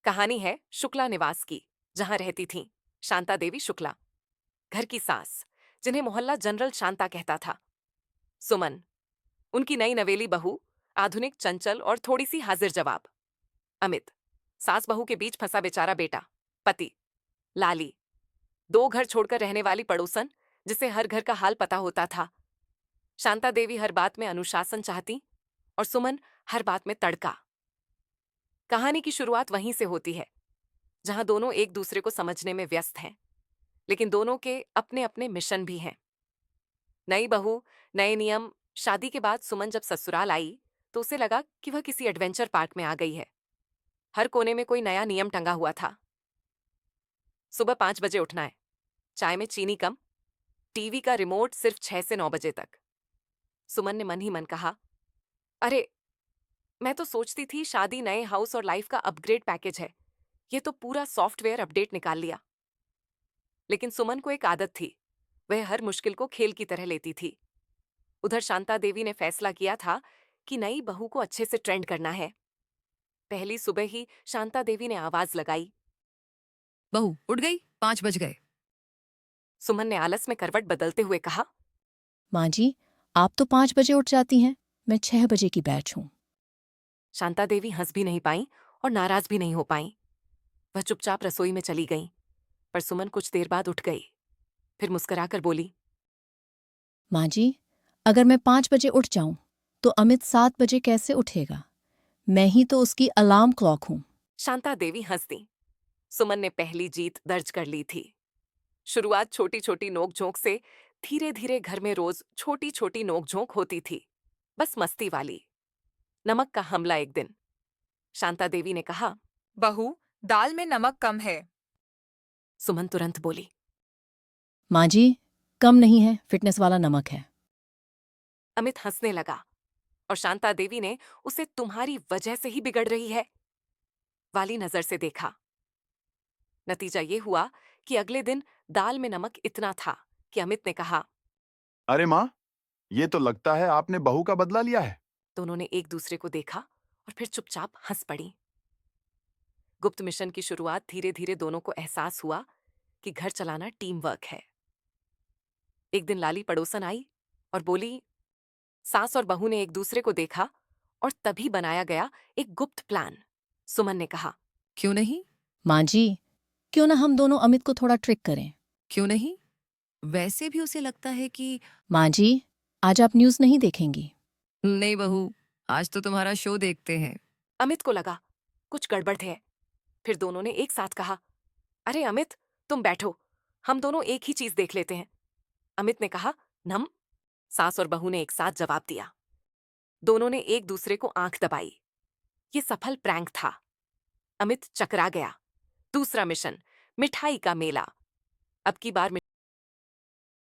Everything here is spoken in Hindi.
कहानी है शुक्ला निवास की, जहां रहती थीं शांता देवी शुक्ला, घर की सास, जिन्हें मोहल्ला जनरल शांता कहता था। सुमन, उनकी नई नवेली बहू, आधुनिक, चंचल और थोड़ी सी हाजिर जवाब। अमित, सास बहू के बीच फंसा बेचारा बेटा। पति लाली, दो घर छोड़कर रहने वाली पड़ोसन, जिसे हर घर का हाल पता होता था। शांता देवी हर बात में अनुशासन चाहती और सुमन हर बात में तड़का। कहानी की शुरुआत वहीं से होती है, जहां दोनों एक दूसरे को समझने में व्यस्त हैं, लेकिन दोनों के अपने अपने मिशन भी हैं। नई बहू, नए नियम। शादी के बाद सुमन जब ससुराल आई तो उसे लगा कि वह किसी एडवेंचर पार्क में आ गई है। हर कोने में कोई नया नियम टंगा हुआ था। सुबह 5 बजे उठना है, चाय में चीनी कम, टीवी का रिमोट सिर्फ 6 से 9 बजे तक। सुमन ने मन ही मन कहा, अरे, मैं तो सोचती थी शादी नए हाउस और लाइफ का अपग्रेड पैकेज है, ये तो पूरा सॉफ्टवेयर अपडेट निकाल लिया। लेकिन सुमन को एक आदत थी, वह हर मुश्किल को खेल की तरह लेती थी। उधर शांता देवी ने फैसला किया था कि नई बहू को अच्छे से ट्रेंड करना है। पहली सुबह ही शांता देवी ने आवाज लगाई। बहू उठ गई, 5 बज गए। सुमन ने आलस में करवट बदलते हुए कहा, माँ जी, आप तो 5 बजे उठ जाती हैं। मैं 6 बजे की बैच हूँ। शांता देवी हंस भी नहीं पाई और नाराज भी नहीं हो पाई। वह चुपचाप रसोई में चली गई, पर सुमन कुछ देर बाद उठ गई। फिर मुस्कुराकर बोली, माँ जी, अगर मैं 5 बजे उठ जाऊं तो अमित 7 बजे कैसे उठेगा? मैं ही तो उसकी अलार्म क्लॉक हूँ। शांता देवी हंस दी। सुमन ने पहली जीत दर्ज कर ली थी। शुरुआत छोटी छोटी नोकझोंक से, धीरे धीरे घर में रोज छोटी छोटी नोकझोंक होती थी, बस मस्ती वाली। नमक का हमला एक दिन। शांता देवी ने कहा, बहू, दाल में नमक कम है। सुमन तुरंत बोली, माँ जी, कम नहीं है, फिटनेस वाला नमक है। अमित हंसने लगा और शांता देवी ने उसे तुम्हारी वजह से ही बिगड़ रही है वाली नजर से देखा। नतीजा ये हुआ कि अगले दिन दाल में नमक इतना था कि अमित ने कहा। अरे माँ, ये तो लगता है आपने बहू का बदला लिया है। दोनों ने एक दूसरे को देखा और फिर चुपचाप हंस पड़ी। गुप्त मिशन की शुरुआत धीरे धीरे दोनों को एहसास हुआ कि घर चलाना टीम वर्क है। एक दिन लाली पड़ोसन आई और बोली, सास और बहू ने एक दूसरे को देखा और तभी बनाया गया एक गुप्त प्लान। सुमन ने कहा, क्यों नहीं? माँ जी, क्यों ना हम दोनों अमित को थोड़ा ट्रिक करें? क्यों नहीं? वैसे भी उसे लगता है कि माँ जी, आज आप न्यूज़ नहीं देखेंगी? नहीं बहू, आज तो तुम्हारा शो देखते हैं। अमित को लगा कुछ गड़बड़ है। फिर दोनों ने एक साथ कहा, अरे अमित, तुम बैठो, हम दोनों एक ही चीज देख लेते हैं। अमित ने कहा, नम। सास और बहू ने एक साथ जवाब दिया। दोनों ने एक दूसरे को आंख दबाई। ये सफल प्रैंक था। अमित चकरा गया। दूसरा मिशन, मिठाई का मेला। अब की बार